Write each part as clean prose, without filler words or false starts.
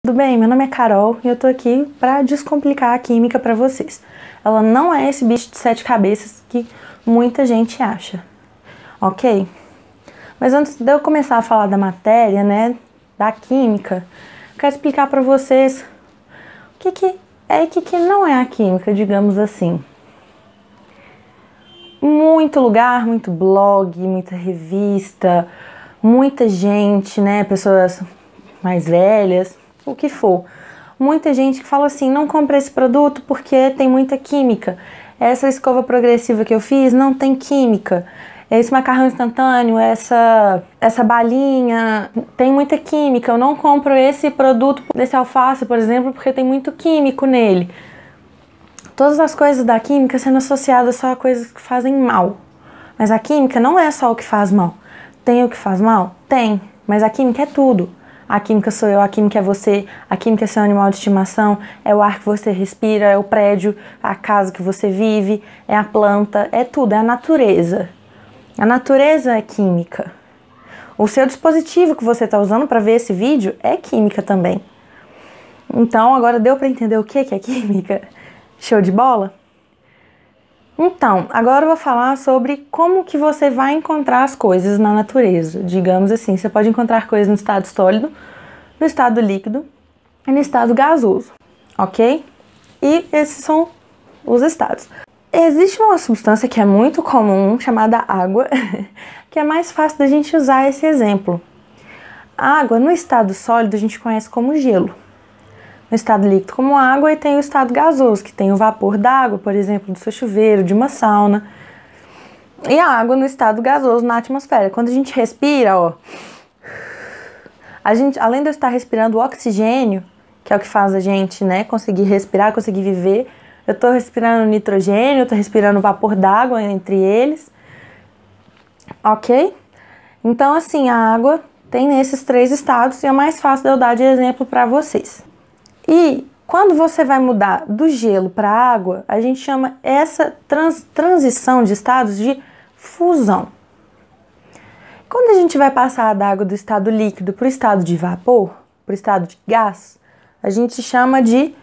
Tudo bem? Meu nome é Carol e eu tô aqui para descomplicar a química para vocês. Ela não é esse bicho de 7 cabeças que muita gente acha, ok? Mas antes de eu começar a falar da matéria, né, da química, eu quero explicar para vocês o que é e o que não é a química, digamos assim. Muito lugar, muito blog, muita revista, muita gente, né, pessoas mais velhas, o que for. Muita gente que fala assim, não compre esse produto porque tem muita química. Essa escova progressiva que eu fiz não tem química. Esse macarrão instantâneo, essa balinha, tem muita química. Eu não compro esse produto desse alface, por exemplo, porque tem muito químico nele. Todas as coisas da química sendo associadas só a coisas que fazem mal. Mas a química não é só o que faz mal. Tem o que faz mal? Tem. Mas a química é tudo. A química sou eu, a química é você, a química é seu animal de estimação, é o ar que você respira, é o prédio, a casa que você vive, é a planta, é tudo, é a natureza. A natureza é química. O seu dispositivo que você está usando para ver esse vídeo é química também. Então, agora deu para entender o que é química? Show de bola? Então, agora eu vou falar sobre como que você vai encontrar as coisas na natureza. Digamos assim, você pode encontrar coisas no estado sólido, no estado líquido e no estado gasoso, ok? E esses são os estados. Existe uma substância que é muito comum, chamada água, que é mais fácil da gente usar esse exemplo. A água, no estado sólido, a gente conhece como gelo. No estado líquido como água, e tem o estado gasoso, que tem o vapor d'água, por exemplo, do seu chuveiro, de uma sauna. E a água no estado gasoso na atmosfera. Quando a gente respira, ó, além de eu estar respirando o oxigênio, que é o que faz a gente, né, conseguir respirar, conseguir viver, eu estou respirando nitrogênio, eu estou respirando vapor d'água entre eles, ok? Então, assim, a água tem esses 3 estados e é mais fácil de eu dar de exemplo para vocês. E quando você vai mudar do gelo para a água, a gente chama essa transição de estados de fusão. Quando a gente vai passar da água do estado líquido para o estado de vapor, para o estado de gás, a gente chama de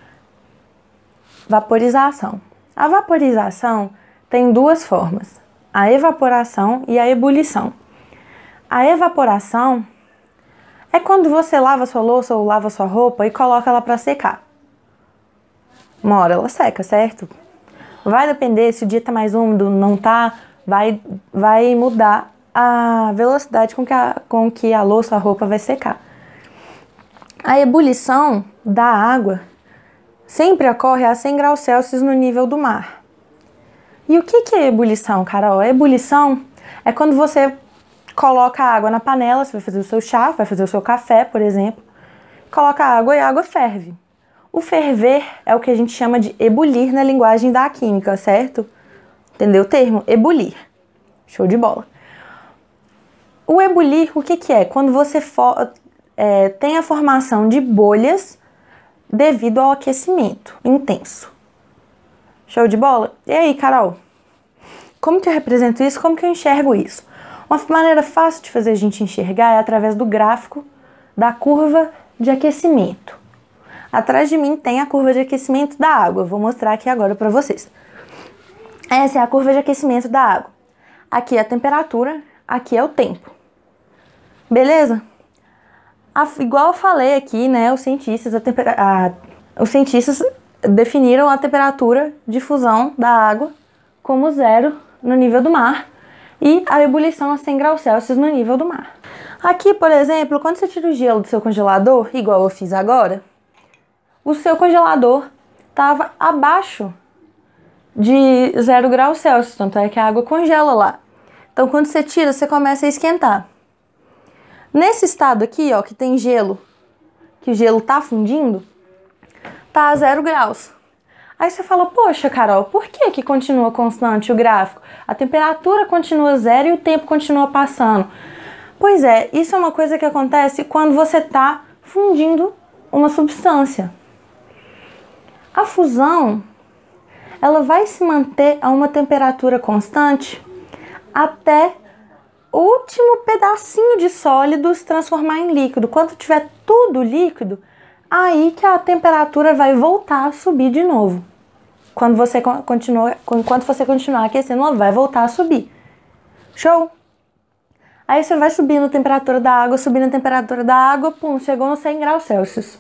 vaporização. A vaporização tem 2 formas, a evaporação e a ebulição. A evaporação é quando você lava sua louça ou lava sua roupa e coloca ela para secar. Uma hora ela seca, certo? Vai depender se o dia tá mais úmido, não tá, vai mudar a velocidade com que a louça, a roupa vai secar. A ebulição da água sempre ocorre a 100 graus Celsius no nível do mar. E o que é ebulição, Carol? A ebulição é quando você coloca a água na panela, você vai fazer o seu chá, vai fazer o seu café, por exemplo. Coloca a água e a água ferve. O ferver é o que a gente chama de ebulir na linguagem da química, certo? Entendeu o termo? Ebulir. Show de bola. O ebulir, o que é? Quando você tem a formação de bolhas devido ao aquecimento intenso. Show de bola? E aí, Carol? Como que eu represento isso? Como que eu enxergo isso? Uma maneira fácil de fazer a gente enxergar é através do gráfico da curva de aquecimento. Atrás de mim tem a curva de aquecimento da água. Vou mostrar aqui agora para vocês. Essa é a curva de aquecimento da água. Aqui é a temperatura, aqui é o tempo. Beleza? Igual eu falei aqui, né, os cientistas definiram a temperatura de fusão da água como 0 no nível do mar e a ebulição a 100 graus Celsius no nível do mar. Aqui, por exemplo, quando você tira o gelo do seu congelador, igual eu fiz agora, o seu congelador estava abaixo de 0 graus Celsius, tanto é que a água congela lá. Então, quando você tira, você começa a esquentar. Nesse estado aqui, ó, que tem gelo, que o gelo tá fundindo, tá a 0 graus. Aí você fala, poxa, Carol, por que continua constante o gráfico? A temperatura continua 0 e o tempo continua passando. Pois é, isso é uma coisa que acontece quando você tá fundindo uma substância. A fusão, ela vai se manter a uma temperatura constante até o último pedacinho de sólido se transformar em líquido. Quando tiver tudo líquido, Aí que a temperatura vai voltar a subir de novo. Enquanto você continuar aquecendo, ela vai voltar a subir. Show? Aí você vai subindo a temperatura da água, pum, chegou nos 100 graus Celsius.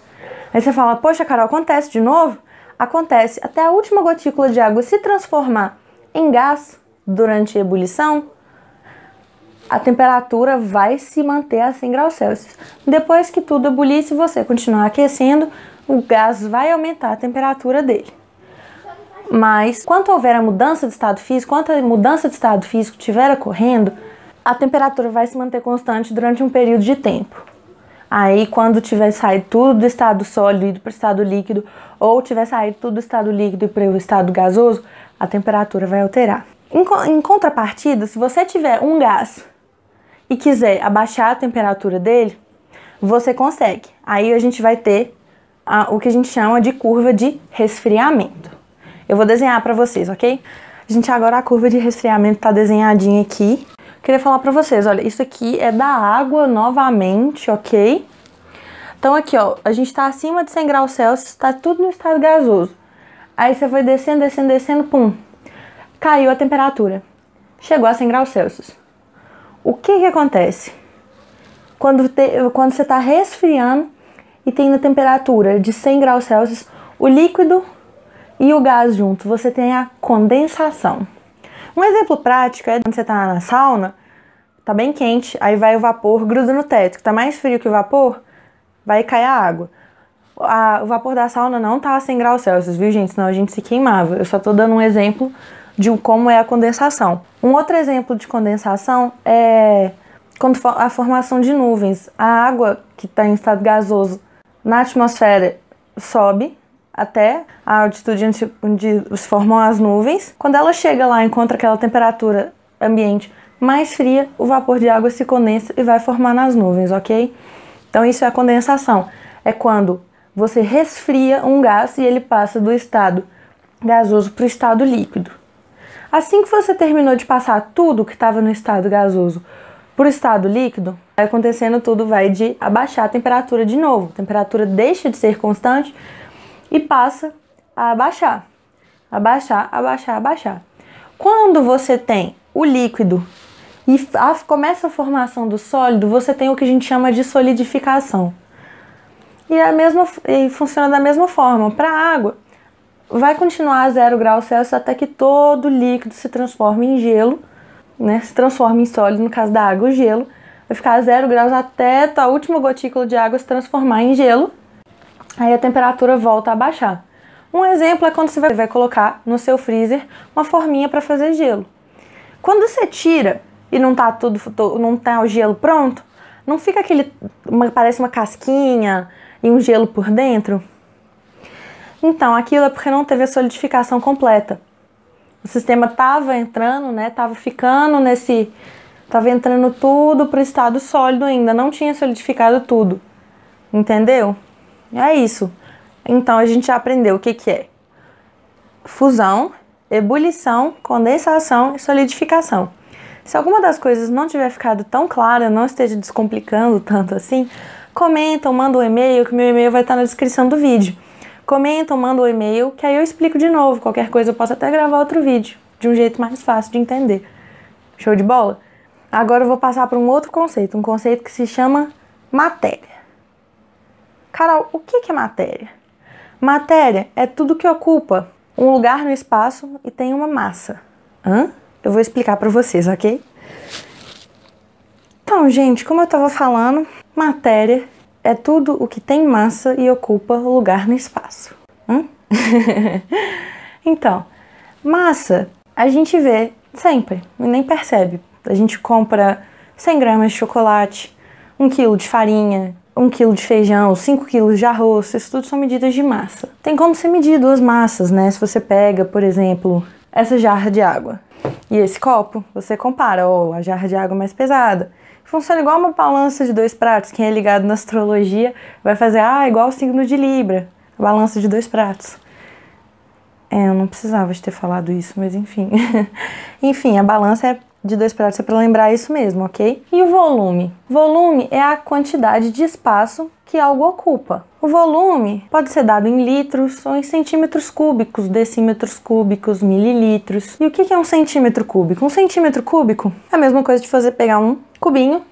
Aí você fala, poxa, Carol, acontece de novo? Acontece. Até a última gotícula de água se transformar em gás durante a ebulição, a temperatura vai se manter a 100 graus Celsius. Depois que tudo ebulir, se você continuar aquecendo, o gás vai aumentar a temperatura dele. Mas, quando houver a mudança de estado físico, quando a mudança de estado físico estiver ocorrendo, a temperatura vai se manter constante durante um período de tempo. Aí, quando tiver saído tudo do estado sólido para o estado líquido, ou tiver saído tudo do estado líquido para o estado gasoso, a temperatura vai alterar. Em contrapartida, se você tiver um gás e quiser abaixar a temperatura dele, você consegue. Aí a gente vai ter o que a gente chama de curva de resfriamento. Eu vou desenhar para vocês, ok? Agora a curva de resfriamento está desenhadinha aqui. Queria falar para vocês, olha, isso aqui é da água novamente, ok? Então aqui, ó, a gente está acima de 100 graus Celsius, está tudo no estado gasoso. Aí você vai descendo, pum, caiu a temperatura. Chegou a 100 graus Celsius. O que acontece? Quando você está resfriando e tem a temperatura de 100 graus Celsius, o líquido e o gás junto, você tem a condensação. Um exemplo prático é quando você está na sauna, tá bem quente, aí vai o vapor, gruda no teto, que tá mais frio que o vapor, vai cair a água. O vapor da sauna não tá a 100 graus Celsius, viu, gente? Senão a gente se queimava. Eu só tô dando um exemplo de como é a condensação. Um outro exemplo de condensação é quando a formação de nuvens. A água que está em estado gasoso na atmosfera sobe até a altitude onde se formam as nuvens. Quando ela chega lá e encontra aquela temperatura ambiente mais fria, o vapor de água se condensa e vai formar nas nuvens, ok? Então isso é a condensação. É quando você resfria um gás e ele passa do estado gasoso para o estado líquido. Assim que você terminou de passar tudo que estava no estado gasoso para o estado líquido, vai acontecendo tudo, vai de abaixar a temperatura de novo. A temperatura deixa de ser constante e passa a abaixar. Abaixar. Quando você tem o líquido e começa a formação do sólido, você tem o que a gente chama de solidificação. E funciona da mesma forma. Para a água, vai continuar a 0 graus Celsius até que todo líquido se transforme em gelo, né? Se transforma em sólido, no caso da água, o gelo. Vai ficar a 0 graus até a última gotícula de água se transformar em gelo. Aí a temperatura volta a baixar. Um exemplo é quando você vai colocar no seu freezer uma forminha para fazer gelo. Quando você tira e não tá o gelo pronto, não fica parece uma casquinha e um gelo por dentro? Então, aquilo é porque não teve a solidificação completa. O sistema estava entrando, né? Tava entrando tudo para o estado sólido ainda, não tinha solidificado tudo. Entendeu? É isso. Então, a gente já aprendeu o que é fusão, ebulição, condensação e solidificação. Se alguma das coisas não tiver ficado tão clara, não esteja descomplicando tanto assim, comentam, manda um e-mail, que meu e-mail vai estar na descrição do vídeo. Comentam, mandam um e-mail, que aí eu explico de novo. Qualquer coisa eu posso até gravar outro vídeo, de um jeito mais fácil de entender. Show de bola? Agora eu vou passar para um outro conceito, um conceito que se chama matéria. Carol, o que é matéria? Matéria é tudo que ocupa um lugar no espaço e tem uma massa. Eu vou explicar para vocês, ok? Então, gente, como eu estava falando, matéria é tudo o que tem massa e ocupa lugar no espaço. Então, massa a gente vê sempre e nem percebe. A gente compra 100 gramas de chocolate, 1 quilo de farinha, 1 quilo de feijão, 5 quilos de arroz. Isso tudo são medidas de massa. Tem como você medir duas massas, né? Se você pega, por exemplo, essa jarra de água e esse copo, você compara, a jarra de água mais pesada. Funciona igual uma balança de 2 pratos. Quem é ligado na astrologia vai fazer, igual o signo de Libra, a balança de 2 pratos. Eu não precisava de ter falado isso, mas enfim. Enfim, a balança de 2 pratos é para lembrar isso mesmo, ok? E o volume? Volume é a quantidade de espaço que algo ocupa. O volume pode ser dado em litros ou em centímetros cúbicos, decímetros cúbicos, mililitros. E o que é um centímetro cúbico? Um centímetro cúbico é a mesma coisa de pegar um cubinho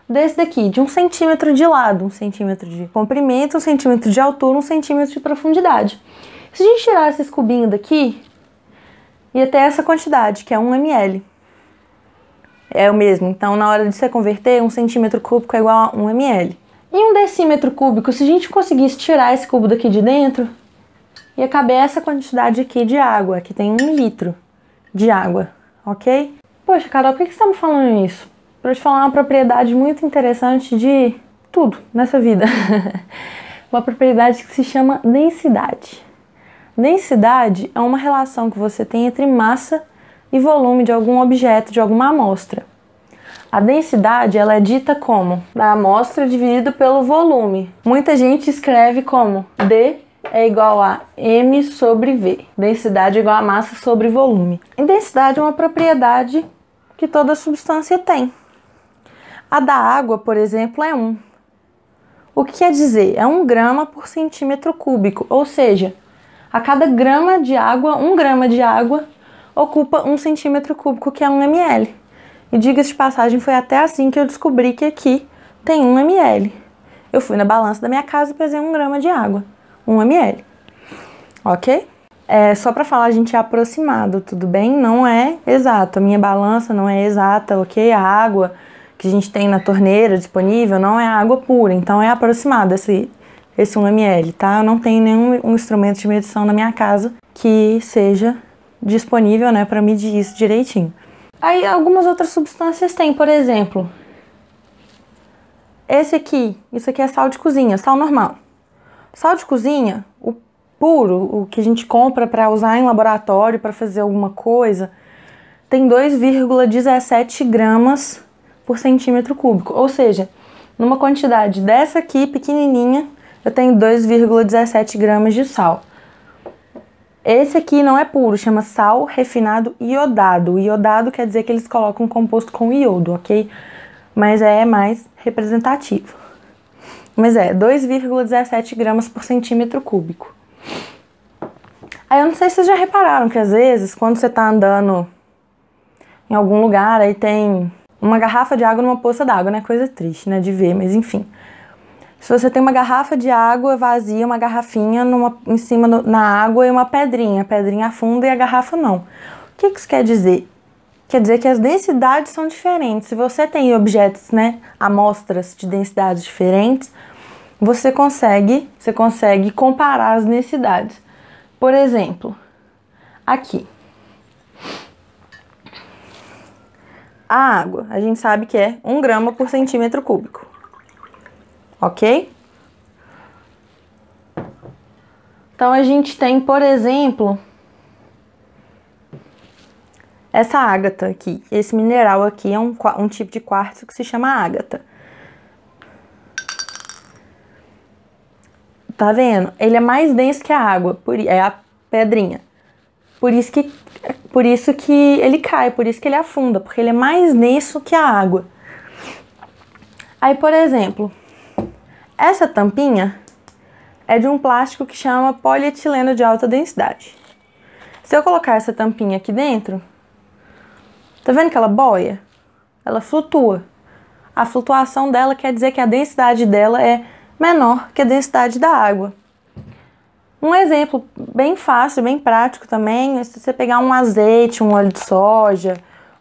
desse daqui, de 1 centímetro de lado, 1 centímetro de comprimento, 1 centímetro de altura, 1 centímetro de profundidade. Se a gente tirar esses cubinhos daqui, ia ter essa quantidade, que é 1 ml. É o mesmo, então na hora de você converter, 1 centímetro cúbico é igual a 1 ml. E 1 decímetro cúbico, se a gente conseguisse tirar esse cubo daqui de dentro, ia caber essa quantidade aqui de água, que tem 1 litro de água, ok? Poxa, Carol, por que você está me falando isso? Para te falar uma propriedade muito interessante de tudo nessa vida. Uma propriedade que se chama densidade. Densidade é uma relação que você tem entre massa e volume de algum objeto, de alguma amostra. A densidade, ela é dita como a amostra dividido pelo volume. Muita gente escreve como D é igual a M sobre V. Densidade é igual a massa sobre volume. E densidade é uma propriedade que toda substância tem. A da água, por exemplo, é 1. O que quer dizer? É 1 grama por centímetro cúbico, ou seja, a cada grama de água, 1 grama de água ocupa 1 centímetro cúbico, que é 1 ml. E diga-se de passagem, foi até assim que eu descobri que aqui tem 1 ml. Eu fui na balança da minha casa e pesei 1 grama de água, 1 ml. Ok? Só para falar, a gente é aproximado, tudo bem? Não é exato, a minha balança não é exata, ok? A água que a gente tem na torneira disponível não é água pura, então é aproximado esse 1 ml, tá? Eu não tenho nenhum instrumento de medição na minha casa que seja disponível, né, para medir isso direitinho. Aí algumas outras substâncias têm, por exemplo, isso aqui é sal de cozinha, sal normal. Sal de cozinha, o puro, o que a gente compra para usar em laboratório para fazer alguma coisa, tem 2,17 gramas por centímetro cúbico, ou seja, numa quantidade dessa aqui, pequenininha, eu tenho 2,17 gramas de sal. Esse aqui não é puro, chama sal refinado iodado. O iodado quer dizer que eles colocam um composto com iodo, ok? Mas é mais representativo. Mas 2,17 gramas por centímetro cúbico. Aí eu não sei se vocês já repararam que às vezes, quando você tá andando em algum lugar, aí tem uma garrafa de água numa poça d'água, né? Coisa triste, né? De ver, mas enfim. Se você tem uma garrafa de água vazia, uma garrafinha em cima na água e uma pedrinha, a pedrinha afunda e a garrafa não. O que isso quer dizer? Quer dizer que as densidades são diferentes. Se você tem objetos, né, amostras de densidades diferentes, você consegue comparar as densidades. Por exemplo, aqui. A água, a gente sabe que é 1 grama por centímetro cúbico. Ok? Então a gente tem, por exemplo, essa ágata aqui. Esse mineral aqui é um tipo de quartzo que se chama ágata. Tá vendo? Ele é mais denso que a água, é a pedrinha. Por isso que ele cai, por isso que ele afunda, porque ele é mais denso que a água. Aí, por exemplo, essa tampinha é de um plástico que chama polietileno de alta densidade. Se eu colocar essa tampinha aqui dentro, tá vendo que ela boia? Ela flutua. A flutuação dela quer dizer que a densidade dela é menor que a densidade da água. Um exemplo bem fácil, bem prático também, é se você pegar um azeite, um óleo de soja,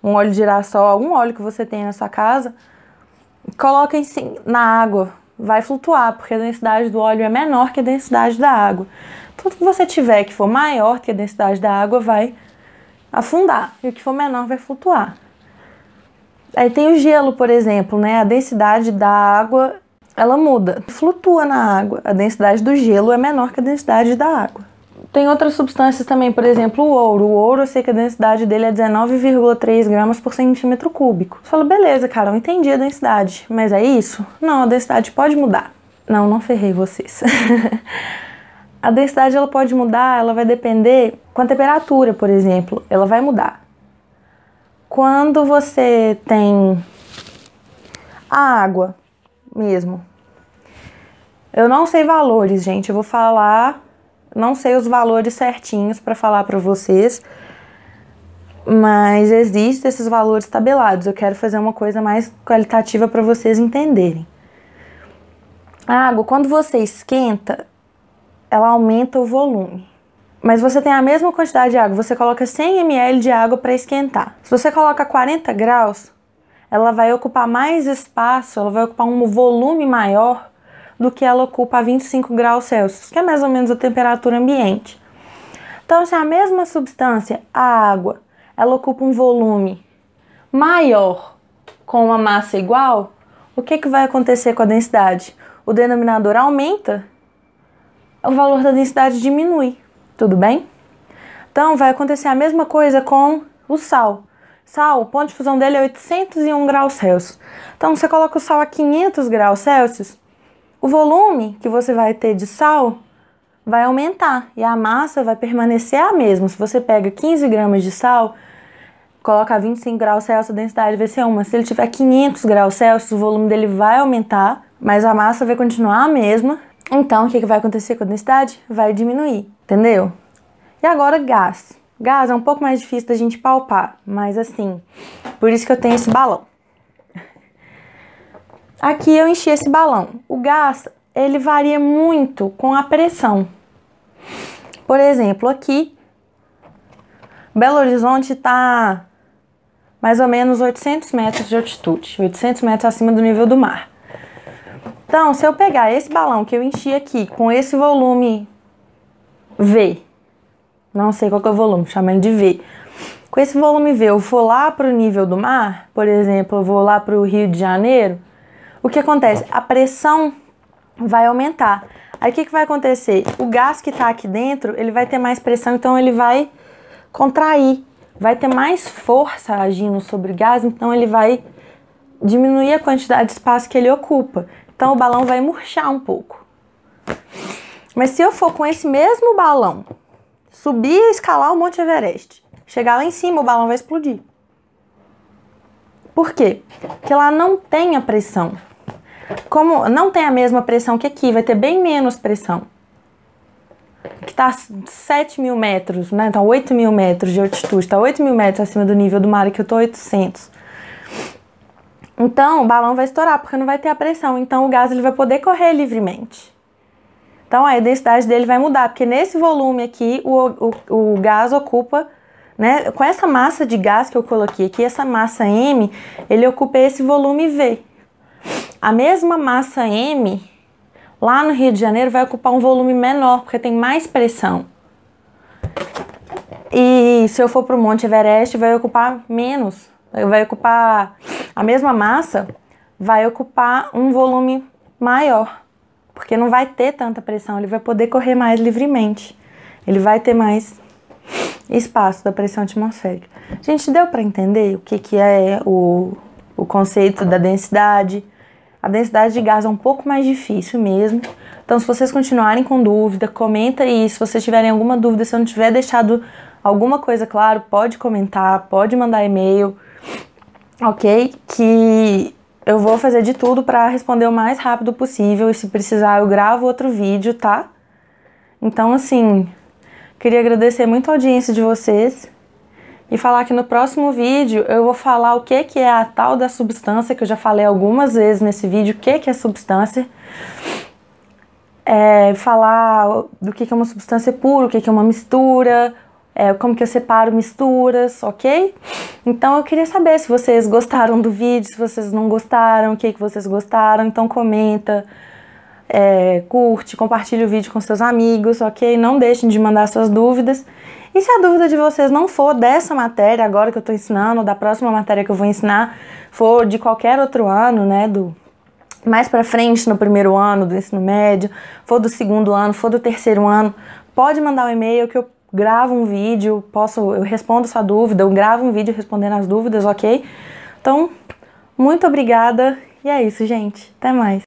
um óleo de girassol, algum óleo que você tenha na sua casa, coloca na água, vai flutuar, porque a densidade do óleo é menor que a densidade da água. Tudo que você tiver que for maior que a densidade da água vai afundar, e o que for menor vai flutuar. Aí tem o gelo, por exemplo, né? A densidade da água, ela muda, flutua na água. A densidade do gelo é menor que a densidade da água. Tem outras substâncias também, por exemplo, o ouro. O ouro, eu sei que a densidade dele é 19,3 gramas por centímetro cúbico. Você fala, beleza, cara, eu entendi a densidade, mas é isso? Não, a densidade pode mudar. Não ferrei vocês. A densidade, ela pode mudar, ela vai depender com a temperatura, por exemplo, ela vai mudar. quando você tem a água mesmo. Eu não sei valores, gente, eu vou falar, não sei os valores certinhos para falar para vocês, mas existem esses valores tabelados. Eu quero fazer uma coisa mais qualitativa para vocês entenderem. A água, quando você esquenta, ela aumenta o volume. Mas você tem a mesma quantidade de água, você coloca 100 ml de água para esquentar. Se você coloca 40 graus, ela vai ocupar mais espaço, ela vai ocupar um volume maior do que ela ocupa a 25 graus Celsius, que é mais ou menos a temperatura ambiente. Então, se a mesma substância, a água, ela ocupa um volume maior com uma massa igual, o que vai acontecer com a densidade? O denominador aumenta, o valor da densidade diminui, tudo bem? Então, vai acontecer a mesma coisa com o sal. Sal, o ponto de fusão dele é 801 graus Celsius. Então, você coloca o sal a 500 graus Celsius, o volume que você vai ter de sal vai aumentar e a massa vai permanecer a mesma. Se você pega 15 gramas de sal, coloca a 25 graus Celsius, a densidade vai ser uma. Se ele tiver 500 graus Celsius, o volume dele vai aumentar, mas a massa vai continuar a mesma. Então, o que vai acontecer com a densidade? Vai diminuir, entendeu? E agora, gás. Gás é um pouco mais difícil da gente palpar, mas assim, por isso que eu tenho esse balão. Aqui eu enchi esse balão. O gás, ele varia muito com a pressão. Por exemplo, aqui, Belo Horizonte está mais ou menos 800 metros de altitude, 800 metros acima do nível do mar. Então, se eu pegar esse balão que eu enchi aqui com esse volume V, não sei qual que é o volume, chama ele de V. Com esse volume V, eu vou lá para o nível do mar, por exemplo, eu vou lá para o Rio de Janeiro, o que acontece? A pressão vai aumentar. Aí o que vai acontecer? O gás que está aqui dentro, ele vai ter mais pressão, então ele vai contrair. Vai ter mais força agindo sobre o gás, então ele vai diminuir a quantidade de espaço que ele ocupa. Então o balão vai murchar um pouco. Mas se eu for com esse mesmo balão, subir e escalar o Monte Everest, chegar lá em cima, o balão vai explodir. Por quê? Porque lá não tem a pressão. Como não tem a mesma pressão que aqui, vai ter bem menos pressão. Aqui está 7.000 metros, né? Então 8.000 metros de altitude, está 8.000 metros acima do nível do mar, aqui eu estou 800. Então o balão vai estourar, porque não vai ter a pressão, então o gás ele vai poder correr livremente. Então a densidade dele vai mudar, porque nesse volume aqui o gás ocupa, né? Com essa massa de gás que eu coloquei aqui, essa massa M, ele ocupa esse volume V. A mesma massa M, lá no Rio de Janeiro, vai ocupar um volume menor, porque tem mais pressão. E se eu for para o Monte Everest, vai ocupar menos. Vai ocupar a mesma massa, vai ocupar um volume maior, porque não vai ter tanta pressão, ele vai poder correr mais livremente. Ele vai ter mais espaço da pressão atmosférica. Gente, deu para entender o que é o conceito da densidade? A densidade de gás é um pouco mais difícil mesmo. Então, se vocês continuarem com dúvida, comenta aí. Se vocês tiverem alguma dúvida, se eu não tiver deixado alguma coisa claro, pode comentar, pode mandar e-mail, ok? Que eu vou fazer de tudo para responder o mais rápido possível. E se precisar, eu gravo outro vídeo, tá? Então, assim, queria agradecer muito a audiência de vocês. E falar que no próximo vídeo eu vou falar o que é a tal da substância, que eu já falei algumas vezes nesse vídeo, o que é substância. Falar do que é uma substância pura, o que é uma mistura, como que eu separo misturas, ok? Então eu queria saber se vocês gostaram do vídeo, se vocês não gostaram, o que vocês gostaram, então comenta, curte, compartilha o vídeo com seus amigos, ok? Não deixem de mandar suas dúvidas. E se a dúvida de vocês não for dessa matéria agora que eu estou ensinando, ou da próxima matéria que eu vou ensinar, for de qualquer outro ano, né, mais pra frente no primeiro ano do ensino médio, for do segundo ano, for do terceiro ano, pode mandar um e-mail que eu gravo um vídeo, eu respondo sua dúvida, eu gravo um vídeo respondendo as dúvidas, ok? Então, muito obrigada e é isso, gente. Até mais.